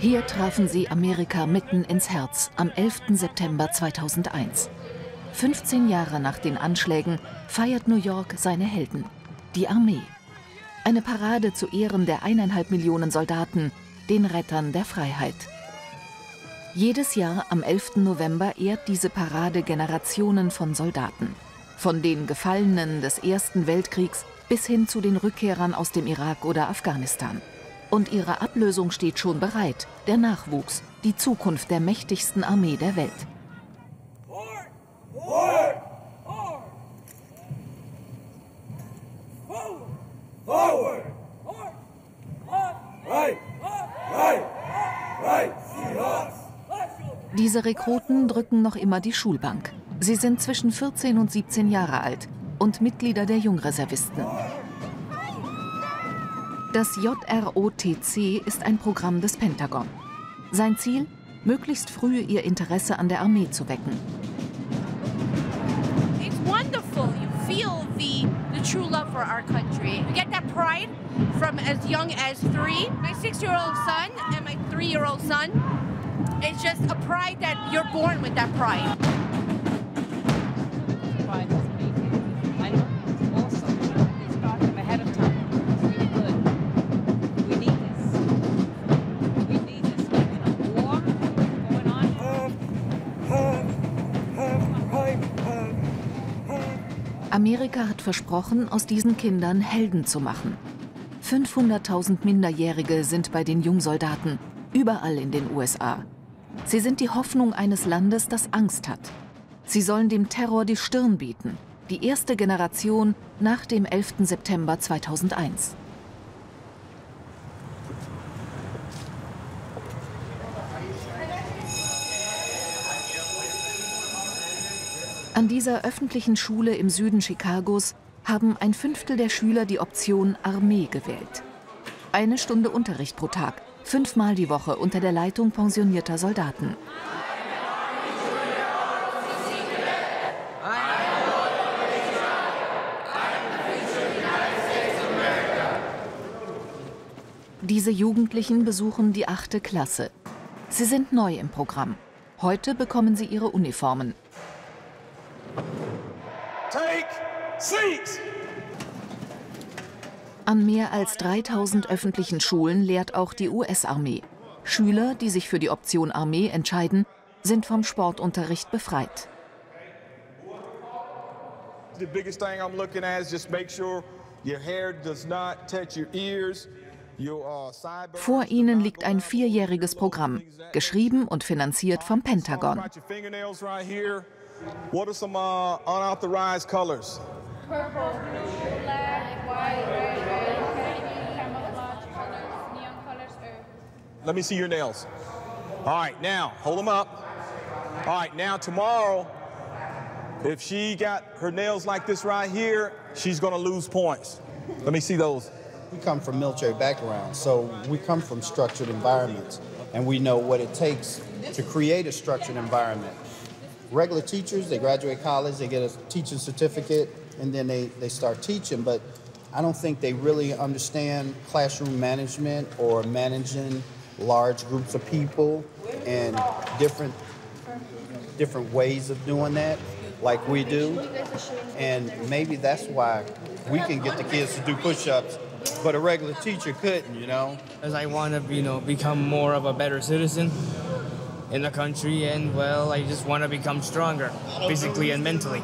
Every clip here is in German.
Hier trafen sie Amerika mitten ins Herz am 11. September 2001. 15 Jahre nach den Anschlägen feiert New York seine Helden, die Armee. Eine Parade zu Ehren der 1,5 Millionen Soldaten, den Rettern der Freiheit. Jedes Jahr am 11. November ehrt diese Parade Generationen von Soldaten. Von den Gefallenen des Ersten Weltkriegs bis hin zu den Rückkehrern aus dem Irak oder Afghanistan. Und ihre Ablösung steht schon bereit, der Nachwuchs, die Zukunft der mächtigsten Armee der Welt. Diese Rekruten drücken noch immer die Schulbank. Sie sind zwischen 14 und 17 Jahre alt und Mitglieder der Jungreservisten. Das JROTC ist ein Programm des Pentagon. Sein Ziel, möglichst früh ihr Interesse an der Armee zu wecken. It's wonderful. You feel the true love for our country. You get that pride from as young as 3. My 6-year-old son and my 3-year-old son. It's just a pride that you're born with that pride. Amerika hat versprochen, aus diesen Kindern Helden zu machen. 500.000 Minderjährige sind bei den Jungsoldaten, überall in den USA. Sie sind die Hoffnung eines Landes, das Angst hat. Sie sollen dem Terror die Stirn bieten. Die erste Generation nach dem 11. September 2001. An dieser öffentlichen Schule im Süden Chicagos haben 1/5 der Schüler die Option Armee gewählt. 1 Stunde Unterricht pro Tag, 5-mal die Woche unter der Leitung pensionierter Soldaten. Diese Jugendlichen besuchen die 8. Klasse. Sie sind neu im Programm. Heute bekommen sie ihre Uniformen. Take seats. An mehr als 3000 öffentlichen Schulen lehrt auch die US-Armee. Schüler, die sich für die Option Armee entscheiden, sind vom Sportunterricht befreit. The biggest thing I'm looking at is just make sure your hair does not touch your ears. Vor ihnen liegt ein 4-jähriges Programm, geschrieben und finanziert vom Pentagon. What are some unauthorized colors? Purple, black, white, red, camouflage colors, neon colors. Let me see your nails. All right, now, hold them up. All right, now tomorrow, if she got her nails like this right here, she's gonna lose points. Let me see those. We come from military backgrounds, so we come from structured environments, and we know what it takes to create a structured environment. Regular teachers, they graduate college, they get a teaching certificate, and then they start teaching, but I don't think they really understand classroom management or managing large groups of people and different ways of doing that like we do. And maybe that's why we can get the kids to do push-ups, but a regular teacher couldn't, you know? As I want to, become more of a better citizen in the country, and well, I just want to become stronger, physically and mentally.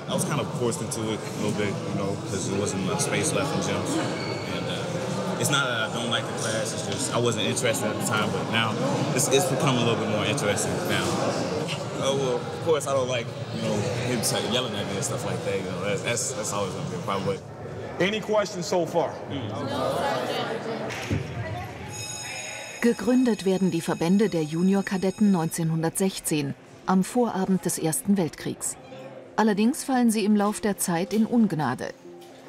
I was kind of forced into it a little bit, because there wasn't enough space left in gyms. And it's not that I don't like the class, it's just I wasn't interested at the time, but now it's become a little bit more interesting now. Oh, well, of course I don't like, him yelling at me and stuff like that, that's always going to be a problem. But any questions so far? Gegründet werden die Verbände der Juniorkadetten 1916, am Vorabend des Ersten Weltkriegs. Allerdings fallen sie im Lauf der Zeit in Ungnade.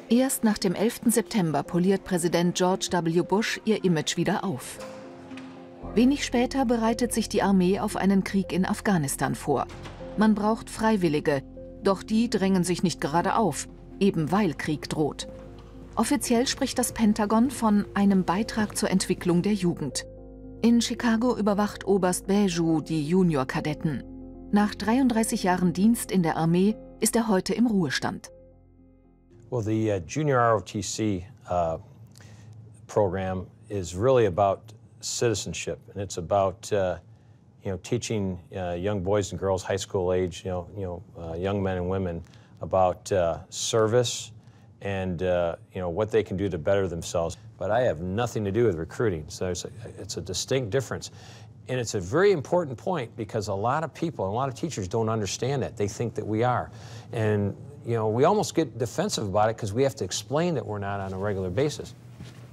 Erst nach dem 11. September poliert Präsident George W. Bush ihr Image wieder auf. Wenig später bereitet sich die Armee auf einen Krieg in Afghanistan vor. Man braucht Freiwillige, doch die drängen sich nicht gerade auf, eben weil Krieg droht. Offiziell spricht das Pentagon von einem Beitrag zur Entwicklung der Jugend. In Chicago überwacht Oberst Beju die Junior-Kadetten. Nach 33 Jahren Dienst in der Armee ist er heute im Ruhestand. Well, the Junior ROTC program is really about citizenship, and it's about teaching young boys and girls, high school age, young men and women, about service and what they can do to better themselves. But I have nothing to do with recruiting, so it's a distinct difference. And it's a very important point because a lot of people, a lot of teachers don't understand that. They think that we are. And we almost get defensive about it because we have to explain that we're not on a regular basis.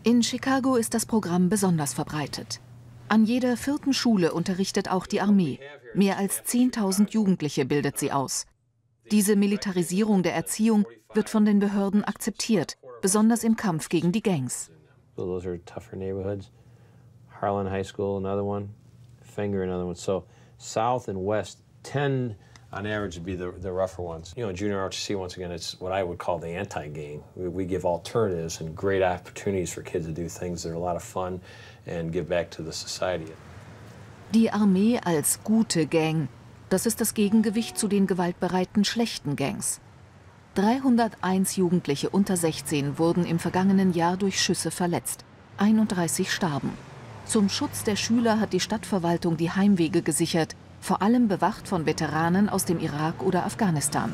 In Chicago ist das Programm besonders verbreitet. An jeder 4. Schule unterrichtet auch die Armee. Mehr als 10.000 Jugendliche bildet sie aus. Diese Militarisierung der Erziehung wird von den Behörden akzeptiert, besonders im Kampf gegen die Gangs. So those are tougher neighborhoods. Harlan High School, another one. Finger, another one. So South and West tend, on average, to be the rougher ones. Junior ROTC, once again, it's what I would call the anti-gang. We give alternatives and great opportunities for kids to do things that are a lot of fun and give back to the society. Die Armee als gute Gang, das ist das Gegengewicht zu den gewaltbereiten schlechten Gangs. 301 Jugendliche unter 16 wurden im vergangenen Jahr durch Schüsse verletzt. 31 starben. Zum Schutz der Schüler hat die Stadtverwaltung die Heimwege gesichert, vor allem bewacht von Veteranen aus dem Irak oder Afghanistan.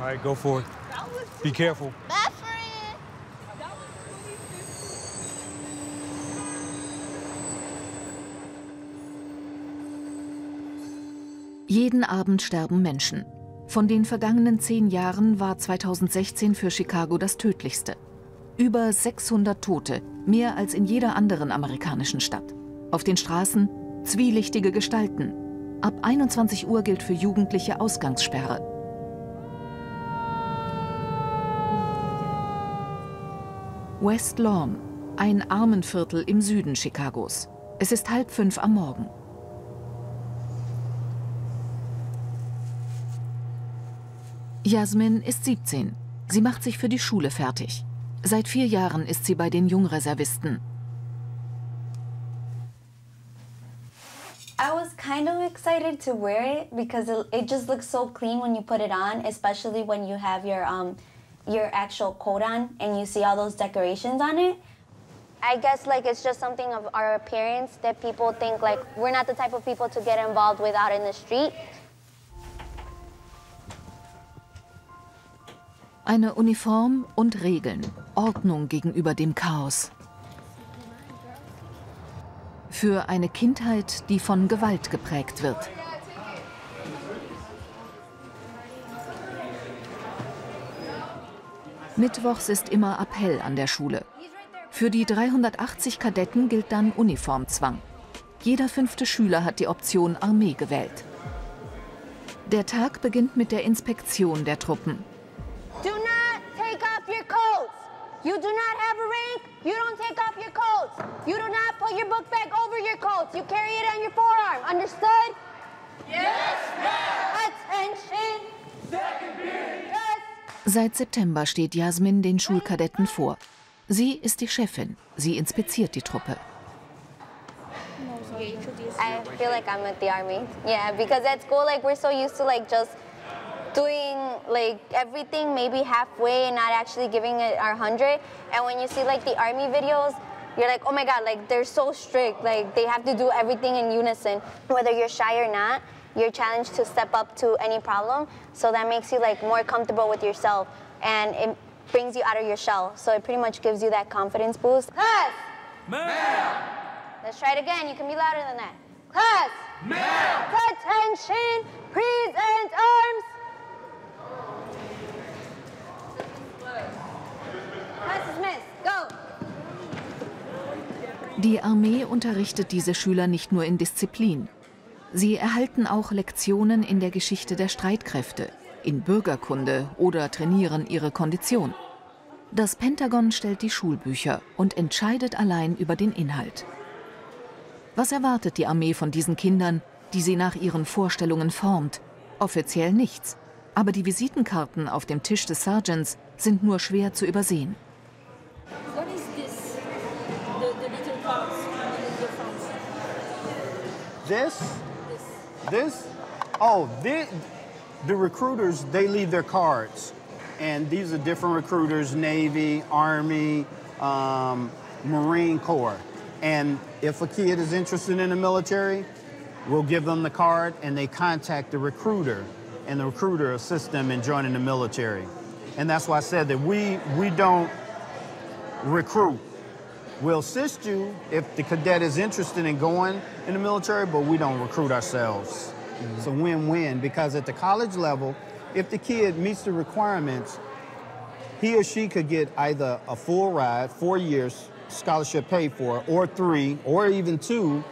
All right, go for it. Be careful. Jeden Abend sterben Menschen. Von den vergangenen 10 Jahren war 2016 für Chicago das tödlichste. Über 600 Tote, mehr als in jeder anderen amerikanischen Stadt. Auf den Straßen zwielichtige Gestalten. Ab 21 Uhr gilt für Jugendliche Ausgangssperre. West Lawn, ein Armenviertel im Süden Chicagos. Es ist 4:30 am Morgen. Jasmin ist 17. Sie macht sich für die Schule fertig. Seit 4 Jahren ist sie bei den Jungreservisten. I was kind of excited to wear it because it just looks so clean when you put it on, especially when you have your actual coat on and you see all those decorations on it. I guess it's just something of our appearance that people think we're not the type of people to get involved with out in the street. Eine Uniform und Regeln, Ordnung gegenüber dem Chaos. Für eine Kindheit, die von Gewalt geprägt wird. Mittwochs ist immer Appell an der Schule. Für die 380 Kadetten gilt dann Uniformzwang. Jeder 5. Schüler hat die Option Armee gewählt. Der Tag beginnt mit der Inspektion der Truppen. Do not take off your coats. You do not have a rank. You don't take off your coats. You do not put your book bag over your coats. You carry it on your forearm. Understood? Yes, ma'am. Attention. Second period. Yes. Seit September steht Jasmin den Schulkadetten vor. Sie ist die Chefin. Sie inspiziert die Truppe. I feel like I'm at the army. Yeah, because at school we're so used to just doing everything maybe halfway and not actually giving it our 100. And when you see the army videos, you're like, oh my God, they're so strict. They have to do everything in unison. Whether you're shy or not, you're challenged to step up to any problem. So that makes you more comfortable with yourself, and it brings you out of your shell. So it pretty much gives you that confidence boost. Class! Ma'am! Let's try it again. You can be louder than that. Class! Ma'am! Attention! Present arms! Die Armee unterrichtet diese Schüler nicht nur in Disziplin. Sie erhalten auch Lektionen in der Geschichte der Streitkräfte, in Bürgerkunde oder trainieren ihre Kondition. Das Pentagon stellt die Schulbücher und entscheidet allein über den Inhalt. Was erwartet die Armee von diesen Kindern, die sie nach ihren Vorstellungen formt? Offiziell nichts. Aber die Visitenkarten auf dem Tisch des Sergeants sind nur schwer zu übersehen. What is this? The little box on the This? Oh, the recruiters, they leave their cards. And these are different recruiters, Navy, Army, Marine Corps. And if a kid is interested in the military, we'll give them the card and they contact the recruiter, and the recruiter assists them in joining the military. And that's why I said that we don't recruit. We'll assist you if the cadet is interested in going in the military, but we don't recruit ourselves. It's a win-win, because at the college level, if the kid meets the requirements, he or she could get either a full ride, 4 years, scholarship paid for, or 3, or even 2,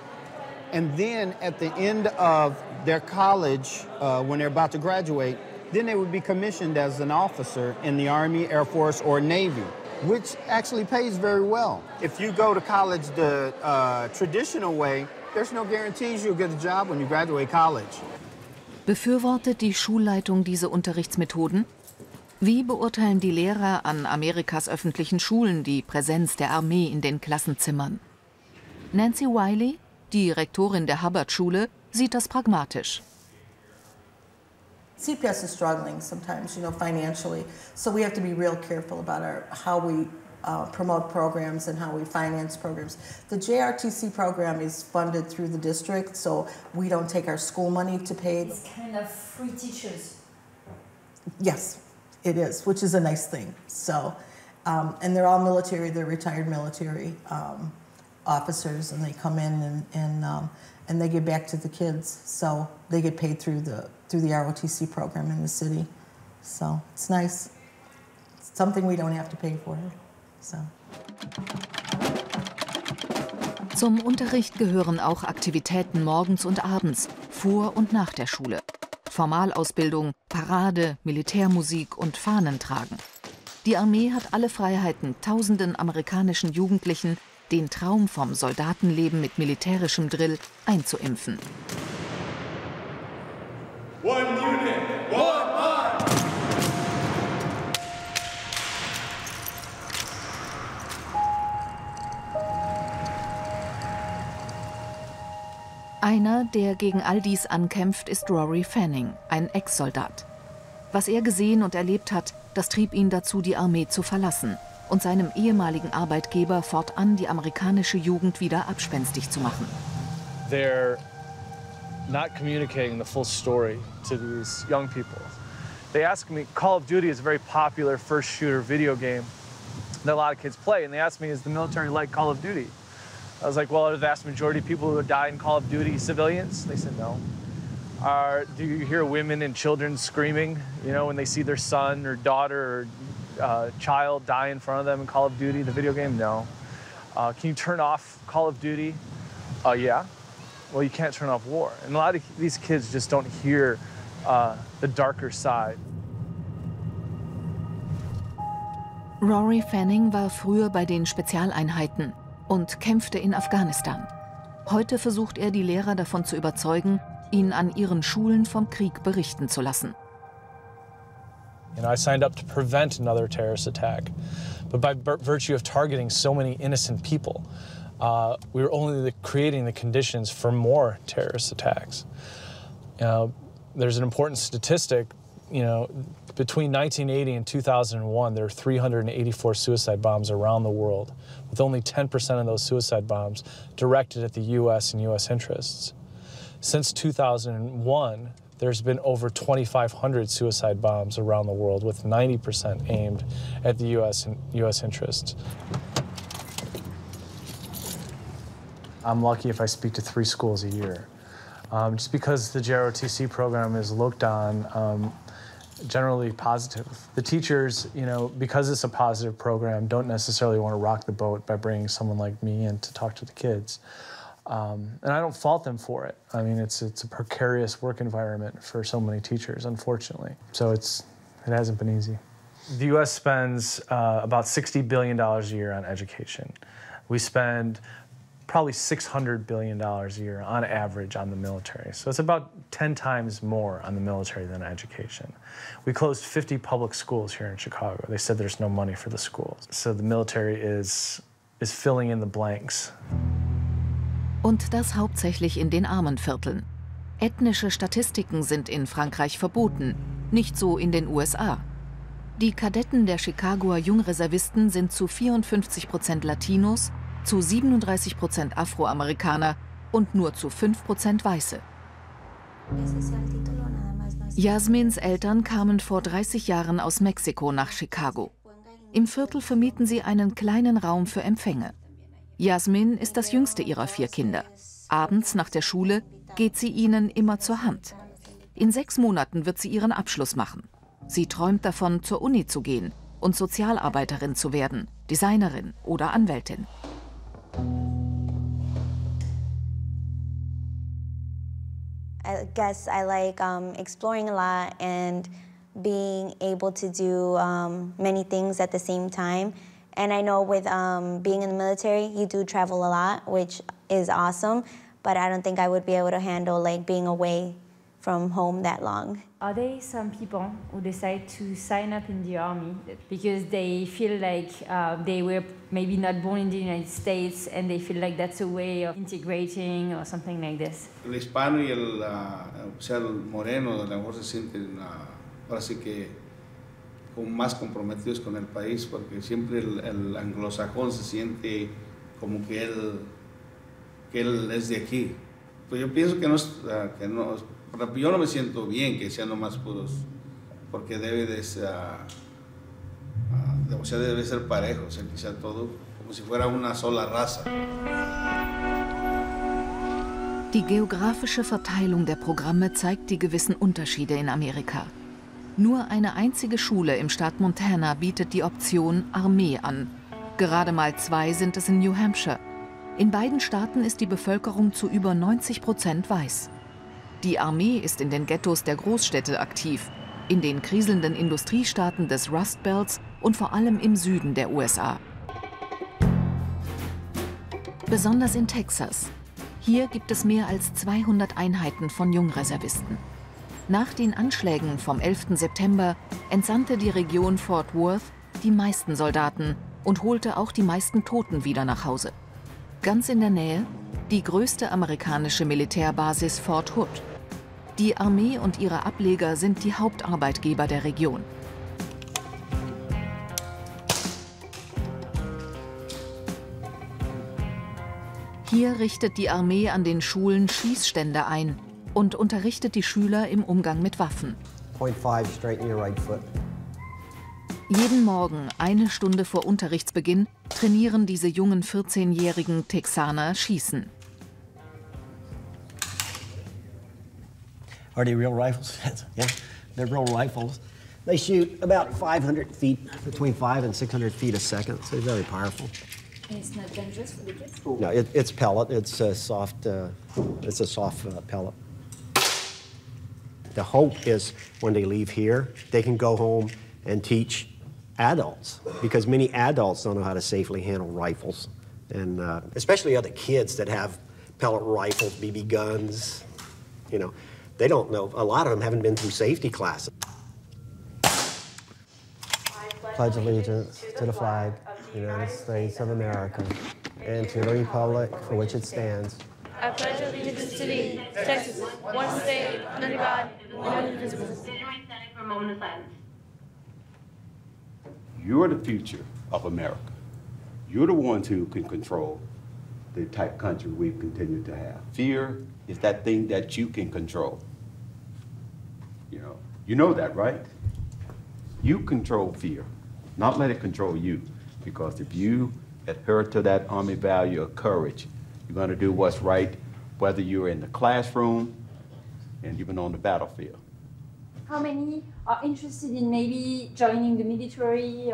and then at the end of their college, when they're about to graduate, then they would be commissioned as an officer in the Army, Air Force, or Navy, which actually pays very well. If you go to college the traditional way, there's no guarantees you'll get a job when you graduate college. Befürwortet die Schulleitung diese Unterrichtsmethoden? Wie beurteilen die Lehrer an Amerikas öffentlichen Schulen die Präsenz der Armee in den Klassenzimmern? Nancy Wiley, die Rektorin der Hubbard-Schule, sieht das pragmatisch. CPS is struggling sometimes, financially. So we have to be real careful about how we promote programs and how we finance programs. The JRTC program is funded through the district, so we don't take our school money to pay. It's kind of free teachers. Yes, it is, which is a nice thing. So, and they're all military, they're retired military officers, and they come in and they give back to the kids. So they get paid through the ROTC program in the city. So it's nice. It's something we don't have to pay for. So. Zum Unterricht gehören auch Aktivitäten morgens und abends, vor und nach der Schule. Formalausbildung, Parade, Militärmusik und Fahnentragen. Die Armee hat alle Freiheiten, tausenden amerikanischen Jugendlichen den Traum vom Soldatenleben mit militärischem Drill einzuimpfen. One unit, one march! Einer, der gegen all dies ankämpft, ist Rory Fanning, ein Ex-Soldat. Was er gesehen und erlebt hat, das trieb ihn dazu, die Armee zu verlassen und seinem ehemaligen Arbeitgeber fortan die amerikanische Jugend wieder abspenstig zu machen. They're not communicating the full story to these young people. They ask me, Call of Duty is a very popular first shooter video game that a lot of kids play, and they asked me, is the military like Call of Duty? I was like, well, are the vast majority of people who die in Call of Duty civilians? They said no. Do you hear women and children screaming, when they see their son or daughter or child die in front of them in Call of Duty, the video game? No. Can you turn off Call of Duty? Yeah. Well, you can't turn off war. And a lot of these kids just don't hear the darker side. Rory Fanning war früher bei den Spezialeinheiten und kämpfte in Afghanistan. Heute versucht er, die Lehrer davon zu überzeugen, ihn an ihren Schulen vom Krieg berichten zu lassen. I signed up to prevent another terrorist attack, but by virtue of targeting so many innocent people, we were only creating the conditions for more terrorist attacks. There's an important statistic, between 1980 and 2001, there were 384 suicide bombs around the world, with only 10% of those suicide bombs directed at the U.S. and U.S. interests. Since 2001, there's been over 2,500 suicide bombs around the world, with 90% aimed at the U.S. and U.S. interests. I'm lucky if I speak to 3 schools a year. Just because the JROTC program is looked on generally positive. The teachers, because it's a positive program, don't necessarily want to rock the boat by bringing someone like me in to talk to the kids. And I don't fault them for it. I mean, it's a precarious work environment for so many teachers, unfortunately. So it hasn't been easy. The U.S. spends about $60 billion a year on education. We spend probably $600 billion a year on average on the military. So it's about 10 times more on the military than education. We closed 50 public schools here in Chicago. They said there's no money for the schools. So the military is filling in the blanks. Und das hauptsächlich in den armen Vierteln. Ethnische Statistiken sind in Frankreich verboten, nicht so in den USA. Die Kadetten der Chicagoer Jungreservisten sind zu 54% Latinos, zu 37% Afroamerikaner und nur zu 5% Weiße. Jasmins Eltern kamen vor 30 Jahren aus Mexiko nach Chicago. Im Viertel vermieten sie einen kleinen Raum für Empfänge. Jasmin ist das jüngste ihrer 4 Kinder. Abends nach der Schule geht sie ihnen immer zur Hand. In 6 Monaten wird sie ihren Abschluss machen. Sie träumt davon, zur Uni zu gehen und Sozialarbeiterin zu werden, Designerin oder Anwältin. I guess I like exploring a lot and being able to do many things at the same time. And I know with being in the military, you do travel a lot, which is awesome, but I don't think I would be able to handle like being away from home that long. Are there some people who decide to sign up in the army because they feel like they were maybe not born in the United States and they feel like that's a way of integrating or something like this? El hispano y el moreno a lo mejor se sienten ahora sí que como más comprometidos con el país porque siempre el anglosajón se siente como que él es de aquí. Pues yo pienso que yo no me siento bien que sean nomás puros, porque debe ser parejo, o sea, que sea todo como si fuera una sola raza. Die geografische Verteilung der Programme zeigt die gewissen Unterschiede in Amerika. Nur eine einzige Schule im Staat Montana bietet die Option Armee an. Gerade mal 2 sind es in New Hampshire. In beiden Staaten ist die Bevölkerung zu über 90% weiß. Die Armee ist in den Ghettos der Großstädte aktiv, in den kriselnden Industriestaaten des Rust Belts und vor allem im Süden der USA. Besonders in Texas. Hier gibt es mehr als 200 Einheiten von Jungreservisten. Nach den Anschlägen vom 11. September entsandte die Region Fort Worth die meisten Soldaten und holte auch die meisten Toten wieder nach Hause. Ganz in der Nähe die größte amerikanische Militärbasis Fort Hood. Die Armee und ihre Ableger sind die Hauptarbeitgeber der Region. Hier richtet die Armee an den Schulen Schießstände ein und unterrichtet die Schüler im Umgang mit Waffen. Jeden Morgen, 1 Stunde vor Unterrichtsbeginn, trainieren diese jungen 14-jährigen Texaner Schießen. Are they real rifles? Yeah, they're real rifles. They shoot about 500 feet, between 500 and 600 feet a second, so they're very powerful. And it's not dangerous for the kids? No, it's pellet. It's a soft pellet. The hope is when they leave here, they can go home and teach adults, because many adults don't know how to safely handle rifles, and especially other kids that have pellet rifles, BB guns, you know. They don't know. A lot of them haven't been through safety classes. Pledge allegiance to the flag of the United States of America and to the republic for which it stands. I pledge allegiance to thee, Texas, one state, under God, indivisible. You're the future of America. You're the ones who can control the type of country we continue to have. Fear is that thing that you can control. You know that, right? You control fear, not let it control you. Because if you adhere to that Army value of courage, you're going to do what's right, whether you're in the classroom and even on the battlefield. How many are interested in maybe joining the military?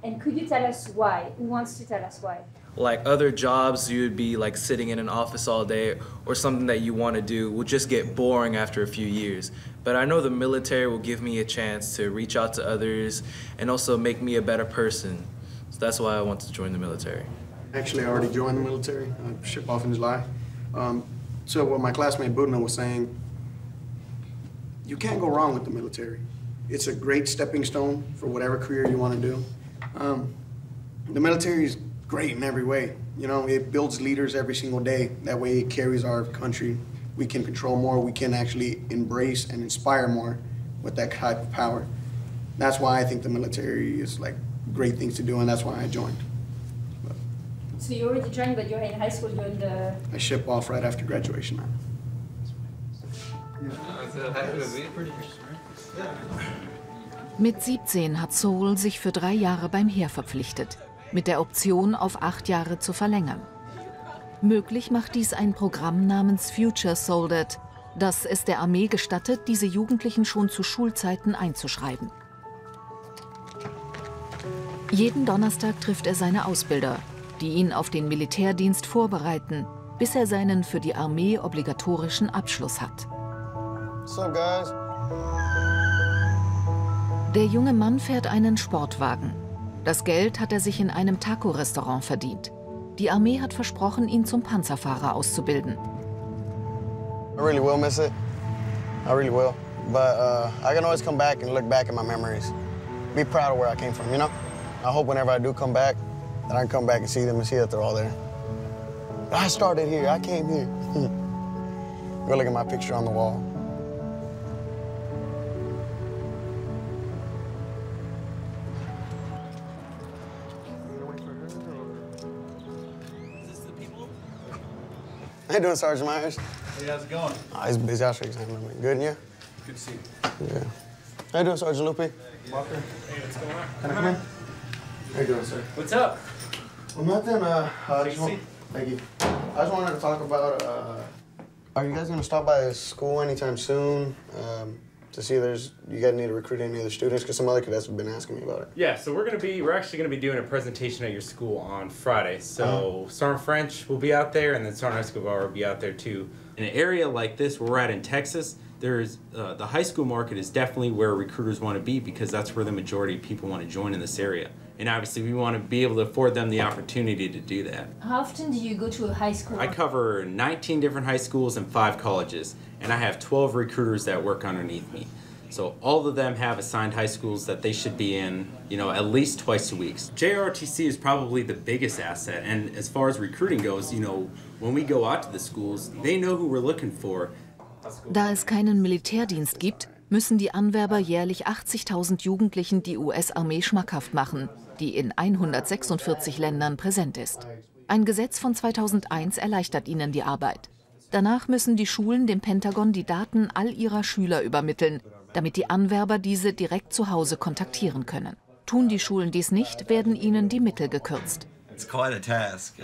And could you tell us why? Who wants to tell us why? Like other jobs, you would be like sitting in an office all day, or something that you want to do will just get boring after a few years. But I know the military will give me a chance to reach out to others and also make me a better person. So that's why I want to join the military. Actually, I already joined the military. I ship off in July. So what my classmate Budna was saying, you can't go wrong with the military. It's a great stepping stone for whatever career you want to do. The military is great in every way. You know, it builds leaders every single day. That way it carries our country. We can control more. We can actually embrace and inspire more with that type of power. That's why I think the military is like great things to do, and that's why I joined. So you already joined, but you're in high school, you're in the... I ship off right after graduation. Mit 17 hat Soul sich für 3 Jahre beim Heer verpflichtet, mit der Option auf 8 Jahre zu verlängern. Möglich macht dies ein Programm namens Future Soldat, das es der Armee gestattet, diese Jugendlichen schon zu Schulzeiten einzuschreiben. Jeden Donnerstag trifft er seine Ausbilder, die ihn auf den Militärdienst vorbereiten, bis er seinen für die Armee obligatorischen Abschluss hat. What's up, guys? Der junge Mann fährt einen Sportwagen. Das Geld hat er sich in einem Taco-Restaurant verdient. Die Armee hat versprochen, ihn zum Panzerfahrer auszubilden. I really will miss it. I really will. But I can always come back and look back at my memories. Be proud of where I came from, you know? I hope whenever I do come back, that I can come back and see them and see that they're all there. I started here, I came here. Go look at my picture on the wall. How you doing, Sergeant Myers? Hey, how's it going? Oh, he's busy. I'll show you something. Good, and you? Good to see you. Yeah. How you doing, Sergeant Lupe? Walker. Hey, what's going on? Can I come in? How you doing, sir? What's up? Well, nothing. Thank you. I just wanted to talk about, are you guys going to stop by the school anytime soon to see if you guys need to recruit any other students? Because some other cadets have been asking me about it. Yeah, so we're actually going to be doing a presentation at your school on Friday. So Sergeant French will be out there, and then Sergeant Escobar will be out there too. In an area like this where we're at in Texas, there's the high school market is definitely where recruiters want to be, because that's where the majority of people want to join in this area. And obviously we want to be able to afford them the opportunity to do that. How often do you go to a high school? I cover 19 different high schools and 5 colleges, and I have 12 recruiters that work underneath me. So all of them have assigned high schools that they should be in, you know, at least twice a week. JROTC is probably the biggest asset, and as far as recruiting goes, you know, when we go out to the schools, they know who we're looking for. Da es keinen Militärdienst gibt, müssen die Anwerber jährlich 80.000 Jugendlichen die US-Armee schmackhaft machen, die in 146 Ländern präsent ist. Ein Gesetz von 2001 erleichtert ihnen die Arbeit. Danach müssen die Schulen dem Pentagon die Daten all ihrer Schüler übermitteln, damit die Anwerber diese direkt zu Hause kontaktieren können. Tun die Schulen dies nicht, werden ihnen die Mittel gekürzt. It's quite a task.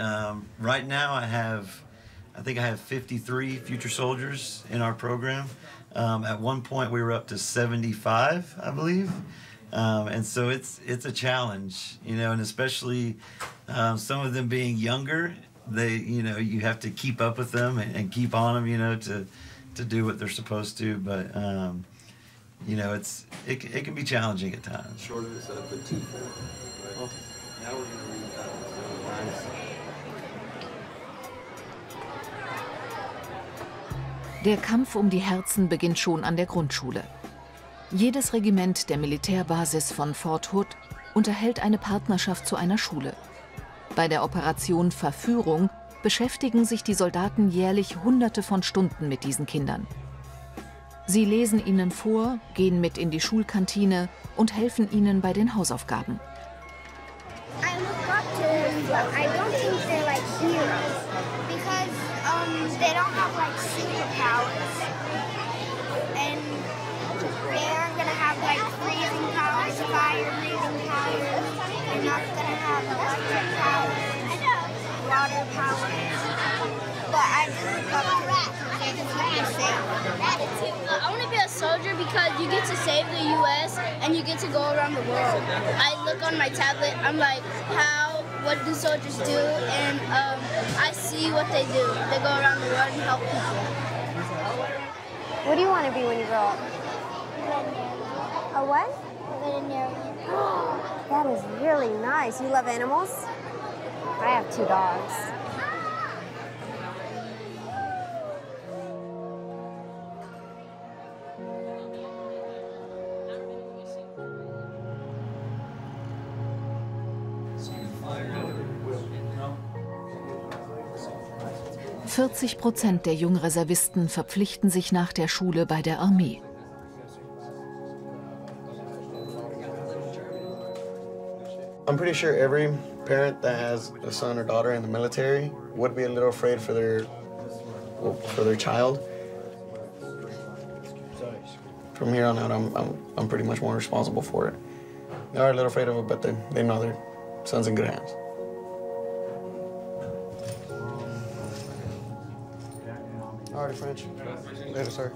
Right now I think I have 53 future soldiers in our program. At one point we were up to 75, I believe. And so it's a challenge, you know, and especially some of them being younger, you have to keep up with them and keep on them, you know, to do what they're supposed to. But you know, it can be challenging at times. Shorter is up at 2-4. Right. Now we're going to read that. Der Kampf um die Herzen beginnt schon an der Grundschule. Jedes Regiment der Militärbasis von Fort Hood unterhält eine Partnerschaft zu einer Schule. Bei der Operation Verführung beschäftigen sich die Soldaten jährlich Hunderte von Stunden mit diesen Kindern. Sie lesen ihnen vor, gehen mit in die Schulkantine und helfen ihnen bei den Hausaufgaben. I look up to them, but I don't think they're like heroes because they don't have like superpowers, and they aren't gonna have like freezing powers, fire breathing powers. They're not gonna have electric powers, water powers. But I just look up to them because they just make me safe. I want to be a soldier because you get to save the U.S. and you get to go around the world. I look on my tablet, I'm like, what do soldiers do? And I see what they do. They go around the world and help people. What do you want to be when you grow up? A what? Veterinarian. That is really nice. You love animals? I have 2 dogs. 40% der Jungreservisten verpflichten sich nach der Schule bei der Armee. I'm pretty sure every parent that has a son or daughter in the military would be a little afraid for their child. From here on out, I'm pretty much more responsible for it. They are a little afraid of it, but they know their son's in good hands. All right, French. Later, sir.